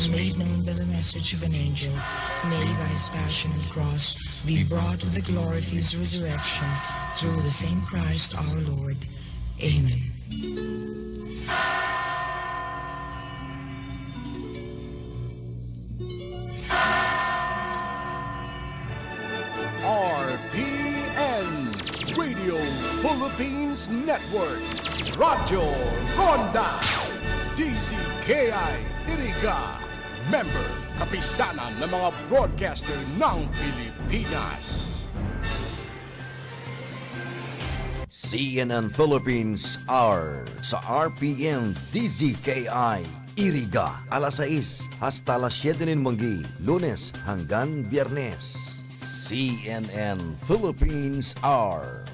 was made known by the message of an angel, may by his passion and cross be brought to the glory of his resurrection, through the same Christ our Lord. Amen. RPN Radio Philippines Network, Radyo Ronda, DZKI Iriga, member kapisanan ng mga broadcaster ng Pilipinas. CNN Philippines Hour sa RPN-DZKI Iriga, alas 6 hasta alas 7 ng manggi, Lunes hanggang Biyernes. CNN Philippines Hour.